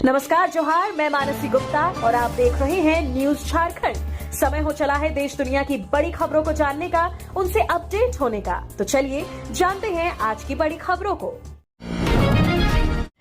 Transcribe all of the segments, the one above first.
नमस्कार, जोहार। मैं मानसी गुप्ता और आप देख रहे हैं न्यूज झारखंड। समय हो चला है देश दुनिया की बड़ी खबरों को जानने का, उनसे अपडेट होने का। तो चलिए जानते हैं आज की बड़ी खबरों को।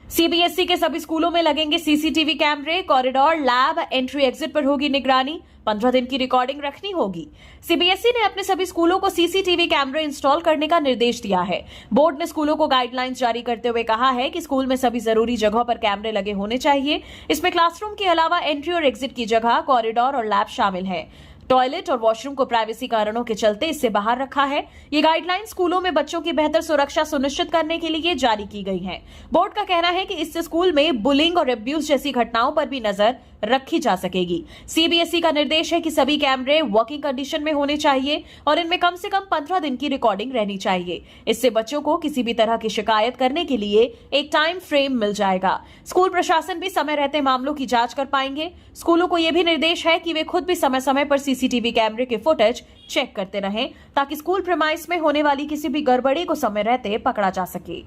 सीबीएसई के सभी स्कूलों में लगेंगे सीसीटीवी कैमरे, कॉरिडोर, लैब, एंट्री एग्जिट पर होगी निगरानी, 15 दिन की रिकॉर्डिंग रखनी होगी। सीबीएसई ने अपने सभी स्कूलों को सीसीटीवी कैमरे इंस्टॉल करने का निर्देश दिया है। बोर्ड ने स्कूलों को गाइडलाइंस जारी करते हुए कहा है कि स्कूल में सभी जरूरी जगहों पर कैमरे लगे होने चाहिए। इसमें क्लासरूम के अलावा एंट्री और एग्जिट की जगह, कॉरिडोर और लैब शामिल है। टॉयलेट और वॉशरूम को प्राइवेसी कारणों के चलते इससे बाहर रखा है। ये गाइडलाइन स्कूलों में बच्चों की बेहतर सुरक्षा सुनिश्चित करने के लिए जारी की गई है। बोर्ड का कहना है कि इससे स्कूल में बुलिंग और अब्यूज जैसी घटनाओं पर भी नजर रखी जा सकेगी। सीबीएसई का निर्देश है कि सभी कैमरे वर्किंग कंडीशन में होने चाहिए और इनमें कम से कम 15 दिन की रिकॉर्डिंग रहनी चाहिए। इससे बच्चों को किसी भी तरह की शिकायत करने के लिए एक टाइम फ्रेम मिल जाएगा। स्कूल प्रशासन भी समय रहते मामलों की जांच कर पाएंगे। स्कूलों को यह भी निर्देश है कि वे खुद भी समय समय पर सीसीटीवी कैमरे के फुटेज चेक करते रहें, ताकि स्कूल प्रीमाइस में होने वाली किसी भी गड़बड़ी को समय रहते पकड़ा जा सके।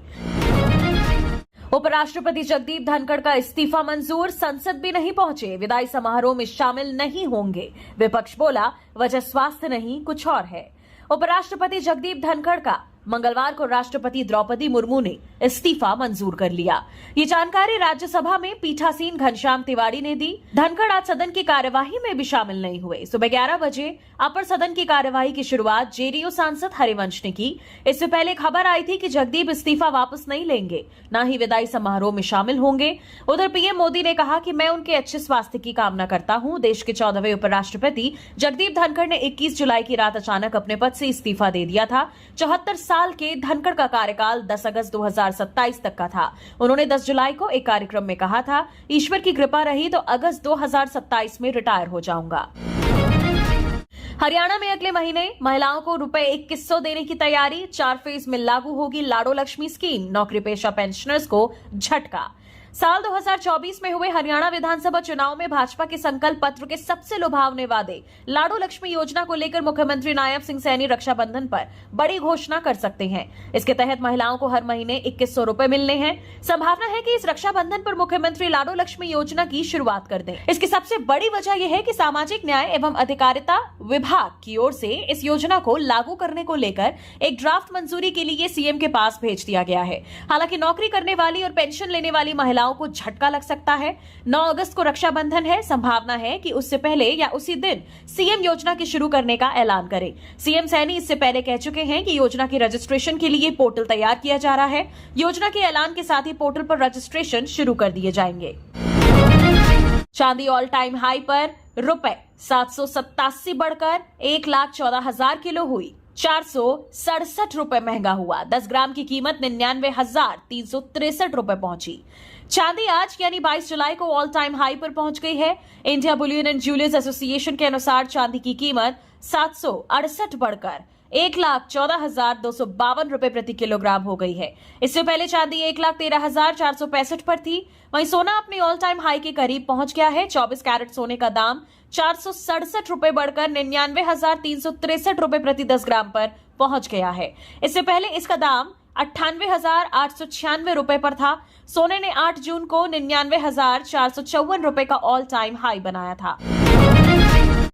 उपराष्ट्रपति जगदीप धनखड़ का इस्तीफा मंजूर, संसद भी नहीं पहुंचे, विदाई समारोह में शामिल नहीं होंगे। विपक्ष बोला वजह स्वास्थ्य नहीं कुछ और है। उपराष्ट्रपति जगदीप धनखड़ का मंगलवार को राष्ट्रपति द्रौपदी मुर्मू ने इस्तीफा मंजूर कर लिया। ये जानकारी राज्यसभा में पीठासीन घनश्याम तिवारी ने दी। धनखड़ आज सदन की कार्यवाही में भी शामिल नहीं हुए। सुबह 11 बजे अपर सदन की कार्यवाही की शुरुआत जेडीयू सांसद हरिवंश ने की। इससे पहले खबर आई थी कि जगदीप इस्तीफा वापस नहीं लेंगे, न ही विदाई समारोह में शामिल होंगे। उधर पीएम मोदी ने कहा कि मैं उनके अच्छे स्वास्थ्य की कामना करता हूं। देश के 14वें उपराष्ट्रपति जगदीप धनखड़ ने 21 जुलाई की रात अचानक अपने पद से इस्तीफा दे दिया था। 74 साल के धनखड़ का कार्यकाल 10 अगस्त 2027 तक का था। उन्होंने 10 जुलाई को एक कार्यक्रम में कहा था, ईश्वर की कृपा रही तो अगस्त 2027 में रिटायर हो जाऊंगा। हरियाणा में अगले महीने महिलाओं को ₹2100 देने की तैयारी, 4 फेज में लागू होगी लाडो लक्ष्मी स्कीम, नौकरी पेशा पेंशनर्स को झटका। साल 2024 में हुए हरियाणा विधानसभा चुनाव में भाजपा के संकल्प पत्र के सबसे लुभावने वादे लाडो लक्ष्मी योजना को लेकर मुख्यमंत्री नायब सिंह सैनी रक्षाबंधन पर बड़ी घोषणा कर सकते हैं। इसके तहत महिलाओं को हर महीने 2100 रुपए मिलने हैं। संभावना है कि इस रक्षाबंधन पर मुख्यमंत्री लाडो लक्ष्मी योजना की शुरुआत कर दें। इसकी सबसे बड़ी वजह यह है कि सामाजिक न्याय एवं अधिकारिता विभाग की ओर से इस योजना को लागू करने को लेकर एक ड्राफ्ट मंजूरी के लिए सीएम के पास भेज दिया गया है। हालांकि नौकरी करने वाली और पेंशन लेने वाली महिलाओं को झटका लग सकता है। 9 अगस्त को रक्षाबंधन है। संभावना है कि उससे पहले या उसी दिन सीएम योजना के शुरू करने का ऐलान करें। सीएम सैनी इससे पहले कह चुके हैं कि योजना की रजिस्ट्रेशन के लिए पोर्टल तैयार किया जा रहा है। योजना के ऐलान के साथ ही पोर्टल पर रजिस्ट्रेशन शुरू कर दिए जाएंगे। चांदी ऑल टाइम हाई पर ₹787 बढ़कर 1,14,000 किलो हुई, 467 रुपए महंगा हुआ। 10 ग्राम की कीमत 99,363 रुपए पहुंची। चांदी आज यानी 22 जुलाई को ऑल टाइम हाई पर पहुंच गई है। India Boolean and jewellers association के अनुसार चांदी की कीमत 768 बढ़कर 1,14,252 रुपए प्रति किलोग्राम हो गई है। इससे पहले चांदी 1,13,465 पर थी। वहीं सोना अपने ऑल टाइम हाई के करीब पहुंच गया है। 24 कैरेट सोने का दाम 467 रुपए बढ़कर 99,363 रुपए प्रति 10 ग्राम पर पहुंच गया है। इससे पहले इसका दाम 98,896 रुपए पर था। सोने ने 8 जून को 99,454 रुपए का ऑल टाइम हाई बनाया था।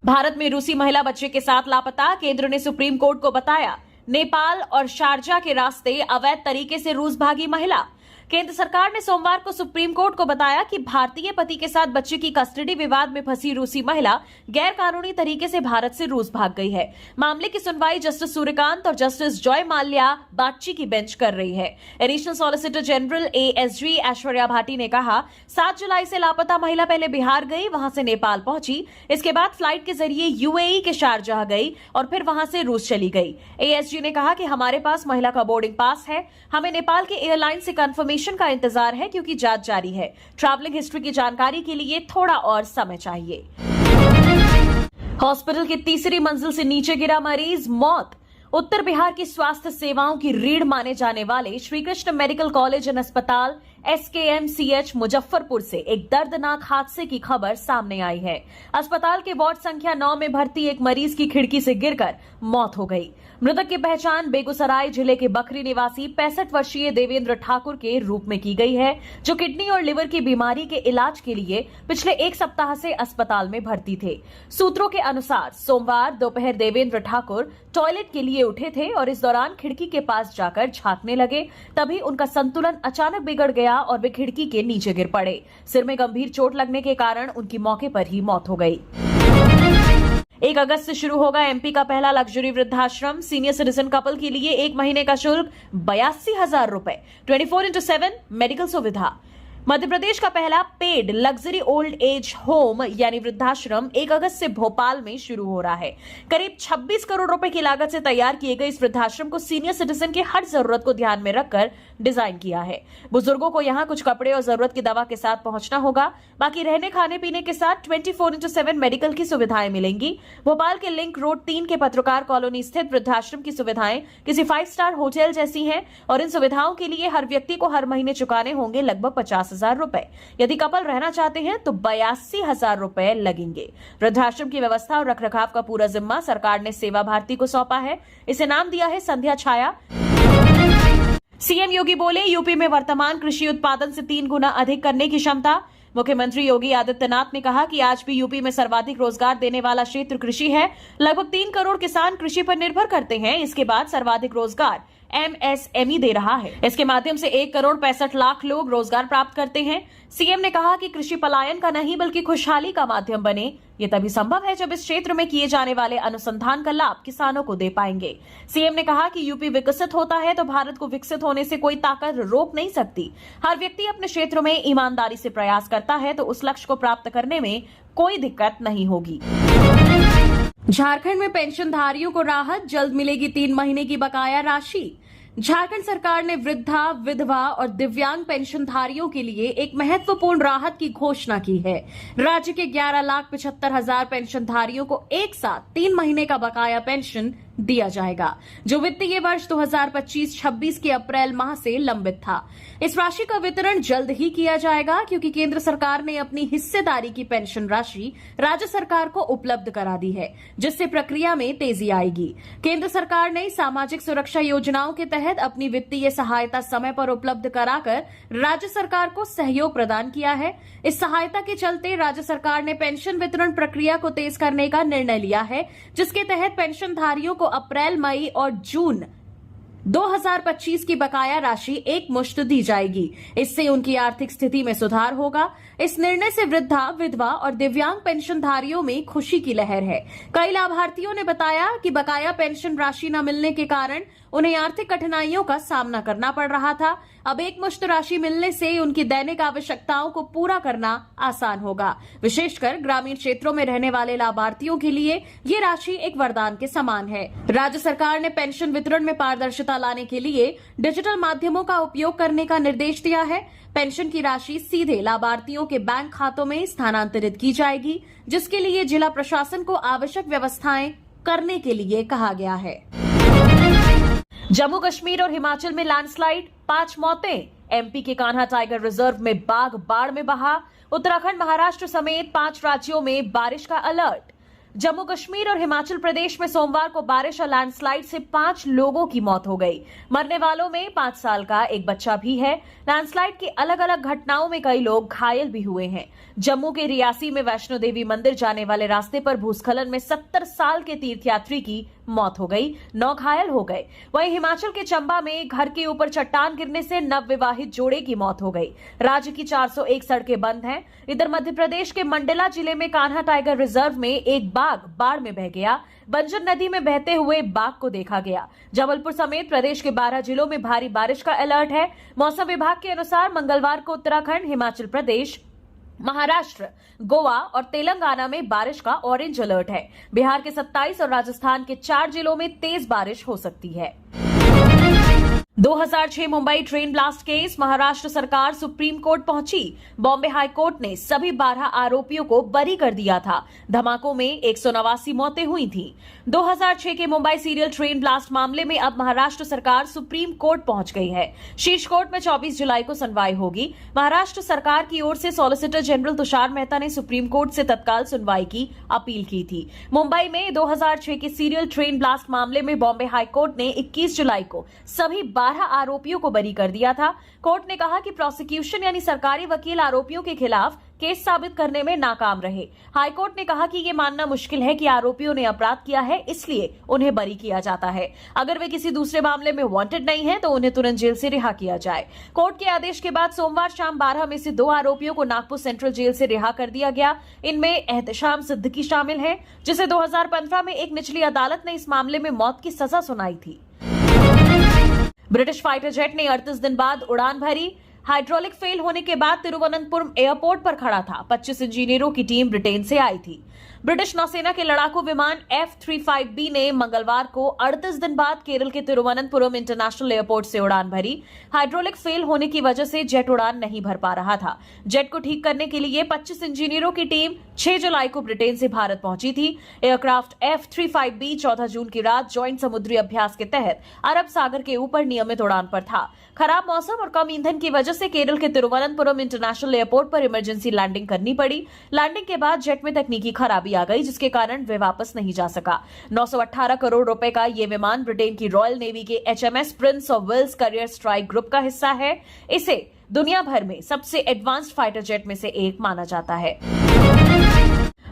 भारत में रूसी महिला बच्चे के साथ लापता, केंद्र ने सुप्रीम कोर्ट को बताया नेपाल और शारजा के रास्ते अवैध तरीके से रूस भागी महिला। केंद्र सरकार ने सोमवार को सुप्रीम कोर्ट को बताया कि भारतीय पति के साथ बच्चे की कस्टडी विवाद में फंसी रूसी महिला गैर कानूनी तरीके से भारत से रूस भाग गई है। मामले की सुनवाई जस्टिस सूर्यकांत और जस्टिस जॉय माल्या बागची की बेंच कर रही है। Additional solicitor general ASG Aishwarya Bhati ने कहा, 7 जुलाई से लापता महिला पहले बिहार गई, वहां से नेपाल पहुंची, इसके बाद फ्लाइट के जरिए यूएई के शारजाह गई और फिर वहां से रूस चली गई। एएसजी ने कहा कि हमारे पास महिला का बोर्डिंग पास है, हमें नेपाल के एयरलाइन से कंफर्मेशन का इंतजार है क्योंकि जांच जारी है। ट्रैवलिंग हिस्ट्री की जानकारी के लिए थोड़ा और समय चाहिए। हॉस्पिटल की तीसरी मंजिल से नीचे गिरा मरीज, मौत। उत्तर बिहार की स्वास्थ्य सेवाओं की रीढ़ माने जाने वाले श्रीकृष्ण मेडिकल कॉलेज एंड अस्पताल SKMCH मुजफ्फरपुर से एक दर्दनाक हादसे की खबर सामने आई है। अस्पताल के वार्ड संख्या 9 में भर्ती एक मरीज की खिड़की से गिरकर मौत हो गई। मृतक की पहचान बेगूसराय जिले के बखरी निवासी 65 वर्षीय देवेंद्र ठाकुर के रूप में की गई है, जो किडनी और लिवर की बीमारी के इलाज के लिए पिछले एक सप्ताह से अस्पताल में भर्ती थे। सूत्रों के अनुसार सोमवार दोपहर देवेंद्र ठाकुर टॉयलेट के लिए उठे थे और इस दौरान खिड़की के पास जाकर झांकने लगे। तभी उनका संतुलन अचानक बिगड़ गया और वे खिड़की के नीचे गिर पड़े। सिर में गंभीर चोट लगने के कारण उनकी मौके पर ही मौत हो गई। 1 अगस्त से शुरू होगा एमपी का पहला लग्जरी वृद्धाश्रम। सीनियर सिटीजन कपल के लिए 1 महीने का शुल्क 82,000 रुपए, 24/7 मेडिकल सुविधा। मध्य प्रदेश का पहला paid luxury old age home यानी वृद्धाश्रम 1 अगस्त से भोपाल में शुरू हो रहा है। करीब 26 करोड़ रुपए की लागत से तैयार किए गए इस वृद्धाश्रम को सीनियर सिटीजन की हर जरूरत को ध्यान में रखकर डिजाइन किया है। बुजुर्गों को यहाँ कुछ कपड़े और जरूरत की दवा के साथ पहुंचना होगा। बाकी रहने खाने पीने के साथ 24/7 मेडिकल की सुविधाएं मिलेंगी। भोपाल के लिंक रोड 3 के पत्रकार कॉलोनी स्थित वृद्धाश्रम की सुविधाएं किसी 5 स्टार होटल जैसी हैं और इन सुविधाओं के लिए हर व्यक्ति को हर महीने चुकाने होंगे लगभग 50,000 रुपए। यदि कपल रहना चाहते हैं तो 82,000 रुपए लगेंगे। वृद्धाश्रम की व्यवस्था और रखरखाव का पूरा जिम्मा सरकार ने सेवा भारती को सौंपा है। इसे नाम दिया है संध्या छाया। सीएम योगी बोले, यूपी में वर्तमान कृषि उत्पादन से 3 गुना अधिक करने की क्षमता। मुख्यमंत्री योगी आदित्यनाथ ने कहा कि आज भी यूपी में सर्वाधिक रोजगार देने वाला क्षेत्र कृषि है। लगभग 3 करोड़ किसान कृषि पर निर्भर करते हैं। इसके बाद सर्वाधिक रोजगार MSME दे रहा है। इसके माध्यम से 1 करोड़ 65 लाख लोग रोजगार प्राप्त करते हैं। सीएम ने कहा कि कृषि पलायन का नहीं बल्कि खुशहाली का माध्यम बने। ये तभी संभव है जब इस क्षेत्र में किए जाने वाले अनुसंधान का लाभ किसानों को दे पाएंगे। सीएम ने कहा कि यूपी विकसित होता है तो भारत को विकसित होने से कोई ताकत रोक नहीं सकती। हर व्यक्ति अपने क्षेत्र में ईमानदारी से प्रयास करता है तो उस लक्ष्य को प्राप्त करने में कोई दिक्कत नहीं होगी। झारखंड में पेंशनधारियों को राहत, जल्द मिलेगी 3 महीने की बकाया राशि। झारखंड सरकार ने वृद्धा, विधवा और दिव्यांग पेंशनधारियों के लिए एक महत्वपूर्ण राहत की घोषणा की है। राज्य के 11,75,000 पेंशनधारियों को एक साथ 3 महीने का बकाया पेंशन दिया जाएगा, जो वित्तीय वर्ष 2025-26 के अप्रैल माह से लंबित था। इस राशि का वितरण जल्द ही किया जाएगा क्योंकि केंद्र सरकार ने अपनी हिस्सेदारी की पेंशन राशि राज्य सरकार को उपलब्ध करा दी है, जिससे प्रक्रिया में तेजी आएगी। केंद्र सरकार ने सामाजिक सुरक्षा योजनाओं के तहत अपनी वित्तीय सहायता समय पर उपलब्ध कराकर राज्य सरकार को सहयोग प्रदान किया है। इस सहायता के चलते राज्य सरकार ने पेंशन वितरण प्रक्रिया को तेज करने का निर्णय लिया है, जिसके तहत पेंशनधारियों को अप्रैल, मई और जून 2025 की बकाया राशि एक मुश्त दी जाएगी। इससे उनकी आर्थिक स्थिति में सुधार होगा। इस निर्णय से वृद्धा, विधवा और दिव्यांग पेंशनधारियों में खुशी की लहर है। कई लाभार्थियों ने बताया कि बकाया पेंशन राशि न मिलने के कारण उन्हें आर्थिक कठिनाइयों का सामना करना पड़ रहा था। अब एक मुश्त राशि मिलने से उनकी दैनिक आवश्यकताओं को पूरा करना आसान होगा। विशेषकर ग्रामीण क्षेत्रों में रहने वाले लाभार्थियों के लिए ये राशि एक वरदान के समान है। राज्य सरकार ने पेंशन वितरण में पारदर्शिता लाने के लिए डिजिटल माध्यमों का उपयोग करने का निर्देश दिया है। पेंशन की राशि सीधे लाभार्थियों के बैंक खातों में स्थानांतरित की जाएगी, जिसके लिए जिला प्रशासन को आवश्यक व्यवस्थाएं करने के लिए कहा गया है। जम्मू कश्मीर और हिमाचल में लैंडस्लाइड, 5 मौतें। एमपी के कान्हा टाइगर रिजर्व में बाघ बाढ़ में बहा। उत्तराखंड, महाराष्ट्र समेत 5 राज्यों में बारिश का अलर्ट। जम्मू कश्मीर और हिमाचल प्रदेश में सोमवार को बारिश और लैंडस्लाइड से 5 लोगों की मौत हो गई। मरने वालों में 5 साल का एक बच्चा भी है। लैंडस्लाइड की अलग अलग घटनाओं में कई लोग घायल भी हुए हैं। जम्मू के रियासी में वैष्णो देवी मंदिर जाने वाले रास्ते पर भूस्खलन में 70 साल के तीर्थयात्री की मौत हो गई, 9 घायल हो गए। वहीं हिमाचल के चंबा में घर के ऊपर चट्टान गिरने से नवविवाहित जोड़े की मौत हो गई। राज्य की 401 सड़कें बंद हैं। इधर मध्य प्रदेश के मंडला जिले में कान्हा टाइगर रिजर्व में एक बाघ बाढ़ में बह गया। बंजर नदी में बहते हुए बाघ को देखा गया। जबलपुर समेत प्रदेश के 12 जिलों में भारी बारिश का अलर्ट है। मौसम विभाग के अनुसार मंगलवार को उत्तराखंड, हिमाचल प्रदेश, महाराष्ट्र, गोवा और तेलंगाना में बारिश का ऑरेंज अलर्ट है। बिहार के 27 और राजस्थान के 4 जिलों में तेज बारिश हो सकती है। 2006 Mumbai train blast case, Maharashtra सरकार सुप्रीम कोर्ट पहुंची। बॉम्बे हाई कोर्ट ने सभी 12 आरोपियों को बरी कर दिया था। धमाकों में 189 मौतें हुई थीं। 2006 के मुंबई सीरियल ट्रेन ब्लास्ट मामले में अब महाराष्ट्र सरकार सुप्रीम कोर्ट पहुंच गई है। शीर्ष कोर्ट में 24 जुलाई को सुनवाई होगी। महाराष्ट्र सरकार की ओर से सॉलिसिटर जनरल तुषार मेहता ने सुप्रीम कोर्ट से तत्काल सुनवाई की अपील की थी। मुंबई में 2006 के सीरियल ट्रेन ब्लास्ट मामले में बॉम्बे हाई कोर्ट ने 21 जुलाई को सभी 12 आरोपियों को बरी कर दिया था। कोर्ट ने कहा कि प्रोसिक्यूशन यानी सरकारी वकील आरोपियों के खिलाफ केस साबित करने में नाकाम रहे। हाईकोर्ट ने कहा कि यह मानना मुश्किल है कि आरोपियों ने अपराध किया है, इसलिए उन्हें बरी किया जाता है। अगर वे किसी दूसरे मामले में वांटेड नहीं है तो उन्हें तुरंत जेल से रिहा किया जाए। कोर्ट के आदेश के बाद सोमवार शाम 12 में से 2 आरोपियों को नागपुर सेंट्रल जेल से रिहा कर दिया गया। इनमें एहतशाम सिद्दीकी शामिल है, जिसे 2015 में एक निचली अदालत ने इस मामले में मौत की सजा सुनाई थी। ब्रिटिश फाइटर जेट ने 38 दिन बाद उड़ान भरी। हाइड्रोलिक फेल होने के बाद तिरुवनंतपुरम एयरपोर्ट पर खड़ा था। 25 इंजीनियरों की टीम ब्रिटेन से आई थी। ब्रिटिश नौसेना के लड़ाकू विमान F-35B ने मंगलवार को 38 दिन बाद केरल के तिरुवनंतपुरम इंटरनेशनल एयरपोर्ट से उड़ान भरी। हाइड्रोलिक फेल होने की वजह से जेट उड़ान नहीं भर पा रहा था। जेट को ठीक करने के लिए 25 इंजीनियरों की टीम 6 जुलाई को ब्रिटेन से भारत पहुंची थी। एयरक्राफ्ट F-35B 14 जून की रात ज्वाइंट समुद्री अभ्यास के तहत अरब सागर के ऊपर नियमित उड़ान पर था। खराब मौसम और कम ईंधन की वजह से केरल के तिरुवनंतपुरम इंटरनेशनल एयरपोर्ट पर इमरजेंसी लैंडिंग करनी पड़ी। लैंडिंग के बाद जेट में तकनीकी खराबी आ गई, जिसके कारण वे वापस नहीं जा सका। 918 करोड़ रुपए का ये विमान ब्रिटेन की रॉयल नेवी के HMS Prince of Wales carrier strike group का हिस्सा है। इसे दुनिया भर में सबसे एडवांस्ड फाइटर जेट में से एक माना जाता है।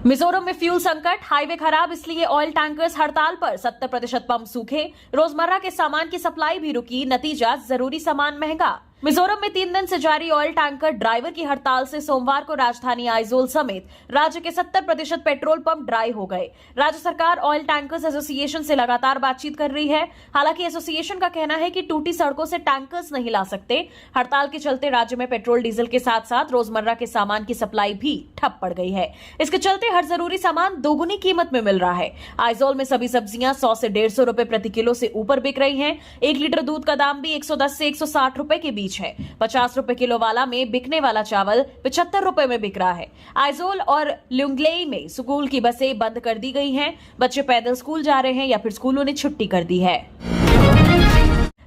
मिजोरम में फ्यूल संकट, हाईवे खराब, इसलिए ऑयल टैंकर्स हड़ताल पर। 70% पंप सूखे। रोजमर्रा के सामान की सप्लाई भी रुकी। नतीजा, जरूरी सामान महंगा। मिजोरम में 3 दिन से जारी ऑयल टैंकर ड्राइवर की हड़ताल से सोमवार को राजधानी आइजोल समेत राज्य के 70% पेट्रोल पंप ड्राई हो गए। राज्य सरकार ऑयल टैंकर्स एसोसिएशन से लगातार बातचीत कर रही है। हालांकि एसोसिएशन का कहना है कि टूटी सड़कों से टैंकर्स नहीं ला सकते। हड़ताल के चलते राज्य में पेट्रोल डीजल के साथ साथ रोजमर्रा के सामान की सप्लाई भी ठप पड़ गई है। इसके चलते हर जरूरी सामान दोगुनी कीमत में मिल रहा है। आइजोल में सभी सब्जियां 100 से 150 रुपए प्रति किलो से ऊपर बिक रही हैं। 1 लीटर दूध का दाम भी 110 से 160 रुपए के बीच है। 50 रुपए किलो वाला में बिकने वाला चावल 75 रुपए में बिक रहा है। आइजोल और ल्युंगलेई में स्कूल की बसें बंद कर दी गई हैं। बच्चे पैदल स्कूल जा रहे हैं या फिर स्कूलों ने छुट्टी कर दी है।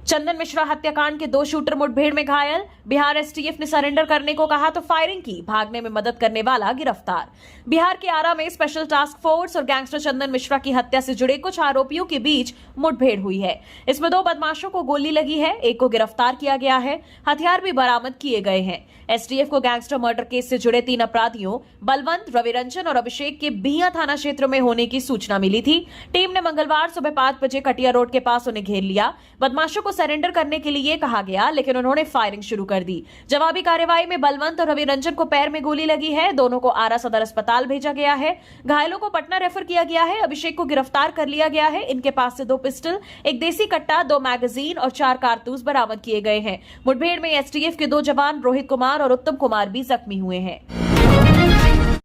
चंदन मिश्रा हत्याकांड के 2 शूटर मुठभेड़ में घायल। बिहार एसटीएफ ने सरेंडर करने को कहा तो फायरिंग की। भागने में मदद करने वाला गिरफ्तार। बिहार के आरा में स्पेशल टास्क फोर्स और गैंगस्टर चंदन मिश्रा की हत्या से जुड़े कुछ आरोपियों के बीच मुठभेड़ हुई है। इसमें 2 बदमाशों को गोली लगी है। एक को गिरफ्तार किया गया है। हथियार भी बरामद किए गए हैं। एसटीएफ को गैंगस्टर मर्डर केस से जुड़े 3 अपराधियों बलवंत, रविरंजन और अभिषेक के बिहिया थाना क्षेत्र में होने की सूचना मिली थी। टीम ने मंगलवार सुबह 5 बजे कटिया रोड के पास उन्हें घेर लिया। बदमाशों को सरेंडर करने के लिए कहा गया, लेकिन उन्होंने फायरिंग शुरू कर दी। जवाबी कार्रवाई में बलवंत और रविरंजन को पैर में गोली लगी है। दोनों को आरा सदर अस्पताल भेजा गया है। घायलों को पटना रेफर किया गया है। अभिषेक को गिरफ्तार कर लिया गया है। इनके पास से 2 पिस्टल, 1 देसी कट्टा, 2 मैगजीन और 4 कारतूस बरामद किए गए हैं। मुठभेड़ में एसटीएफ के 2 जवान रोहित कुमार और उत्तम कुमार भी जख्मी हुए हैं।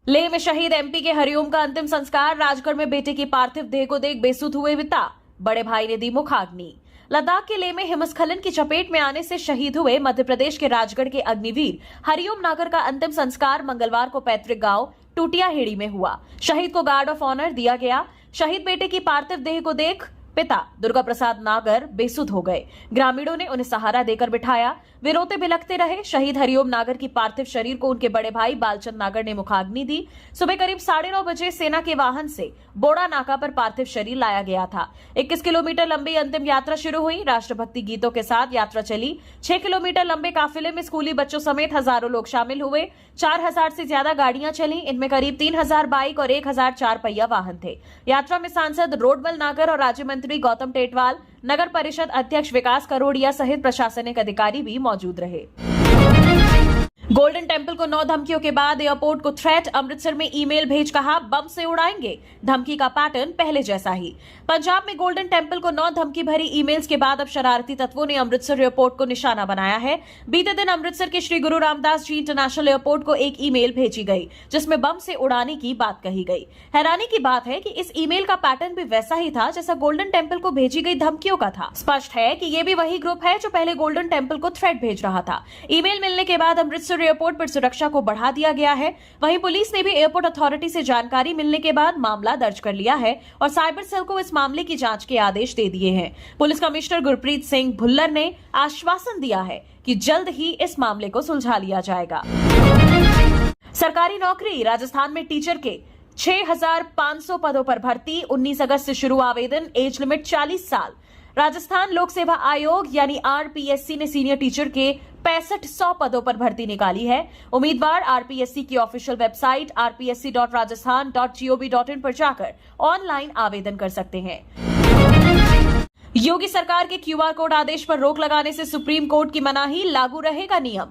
लेह में शहीद एमपी के हरिओम का अंतिम संस्कार। राजगढ़ में बेटे की पार्थिव देह को देख बेसुध हुए पिता। बड़े भाई ने दी मुखाग्नि। लद्दाख के लेह में हिमस्खलन की चपेट में आने से शहीद हुए मध्य प्रदेश के राजगढ़ के अग्निवीर हरिओम नागर का अंतिम संस्कार मंगलवार को पैतृक गांव टूटियाहेड़ी में हुआ। शहीद को गार्ड ऑफ ऑनर दिया गया। शहीद बेटे की पार्थिव देह को देख पिता दुर्गा प्रसाद नागर बेसुध हो गए। ग्रामीणों ने उन्हें सहारा देकर बिठाया। वे रोते बिलखते रहे। शहीद हरिओम नागर की पार्थिव शरीर को उनके बड़े भाई बालचंद नागर ने मुखाग्नि दी। सुबह करीब 9:30 बजे सेना के वाहन से बोड़ा नाका पर पार्थिव शरीर लाया गया था। 21 किलोमीटर लंबी अंतिम यात्रा शुरू हुई। राष्ट्रभक्ति गीतों के साथ यात्रा चली। 6 किलोमीटर लंबे काफिले में स्कूली बच्चों समेत हजारों लोग शामिल हुए। 4000 से ज्यादा गाड़ियां चली। इनमें करीब 3000 बाइक और 1000 4 पहिया वाहन थे। यात्रा में सांसद रोडमल नागर और राज्य मंत्री गौतम टेटवाल, नगर परिषद अध्यक्ष विकास करोड़िया सहित प्रशासनिक अधिकारी भी मौजूद रहे। गोल्डन टेम्पल को 9 धमकियों के बाद एयरपोर्ट को थ्रेट, अमृतसर में ईमेल भेज कहा बम से उड़ाएंगे। धमकी का पैटर्न पहले जैसा ही। पंजाब में गोल्डन टेम्पल को 9 धमकी भरी ईमेल्स के बाद अब शरारती तत्वों ने अमृतसर एयरपोर्ट को निशाना बनाया है। बीते दिन अमृतसर के श्री गुरु रामदास जी इंटरनेशनल एयरपोर्ट को एक ईमेल भेजी गई जिसमें बम से उड़ाने की बात कही गई। हैरानी की बात है कि इस ईमेल का पैटर्न भी वैसा ही था जैसा गोल्डन टेम्पल को भेजी गई धमकियों का था। स्पष्ट है कि ये भी वही ग्रुप है जो पहले गोल्डन टेम्पल को थ्रेट भेज रहा था। ईमेल मिलने के बाद अमृतसर एयरपोर्ट पर सुरक्षा को बढ़ा दिया गया है। वहीं पुलिस ने भी एयरपोर्ट अथॉरिटी से जानकारी मिलने के बाद मामला दर्ज कर लिया है और साइबर सेल को इस मामले की जांच के आदेश दे दिए हैं। पुलिस कमिश्नर गुरप्रीत सिंह भुल्लर ने आश्वासन दिया है कि जल्द ही इस मामले को सुलझा लिया जाएगा। सरकारी नौकरी, राजस्थान में टीचर के 6,500 पदों पर भर्ती, 19 अगस्त से शुरू आवेदन, एज लिमिट 40 साल। राजस्थान लोक सेवा आयोग यानी आरपीएससी ने सीनियर टीचर के 6500 पदों पर भर्ती निकाली है। उम्मीदवार आरपीएससी की ऑफिशियल वेबसाइट rpsc.rajasthan.gov.in पर जाकर ऑनलाइन आवेदन कर सकते हैं। योगी सरकार के क्यूआर कोड आदेश पर रोक लगाने से सुप्रीम कोर्ट की मनाही, लागू रहेगा नियम।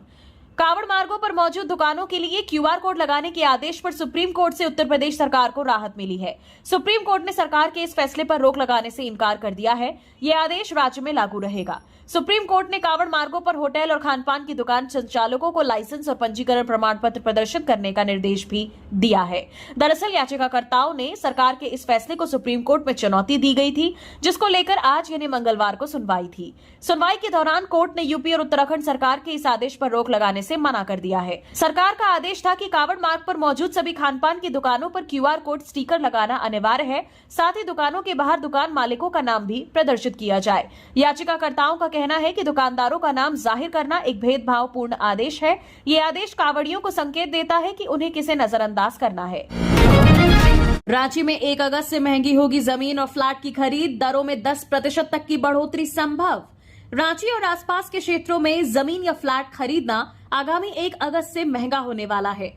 कावड़ मार्गों पर मौजूद दुकानों के लिए क्यूआर कोड लगाने के आदेश पर सुप्रीम कोर्ट से उत्तर प्रदेश सरकार को राहत मिली है। सुप्रीम कोर्ट ने सरकार के इस फैसले पर रोक लगाने से इनकार कर दिया है। यह आदेश राज्य में लागू रहेगा। सुप्रीम कोर्ट ने कावड़ मार्गों पर होटल और खानपान की दुकान संचालकों को लाइसेंस और पंजीकरण प्रमाण पत्र प्रदर्शित करने का निर्देश भी दिया है। दरअसल याचिकाकर्ताओं ने सरकार के इस फैसले को सुप्रीम कोर्ट में चुनौती दी गई थी, जिसको लेकर आज यानी मंगलवार को सुनवाई थी। सुनवाई के दौरान कोर्ट ने यूपी और उत्तराखंड सरकार के इस आदेश पर रोक लगाने से मना कर दिया है। सरकार का आदेश था कि कावड़ मार्ग पर मौजूद सभी खानपान की दुकानों पर क्यूआर कोड स्टिकर लगाना अनिवार्य है। साथ ही दुकानों के बाहर दुकान मालिकों का नाम भी प्रदर्शित किया जाए। याचिकाकर्ताओं का कहना है कि दुकानदारों का नाम जाहिर करना एक भेदभावपूर्ण आदेश है। ये आदेश कावड़ियों को संकेत देता है कि उन्हें किसे नजरअंदाज करना है। रांची में 1 अगस्त से महंगी होगी जमीन और फ्लैट की खरीद, दरों में 10% तक की बढ़ोतरी संभव। रांची और आसपास के क्षेत्रों में जमीन या फ्लैट खरीदना आगामी 1 अगस्त से महंगा होने वाला है।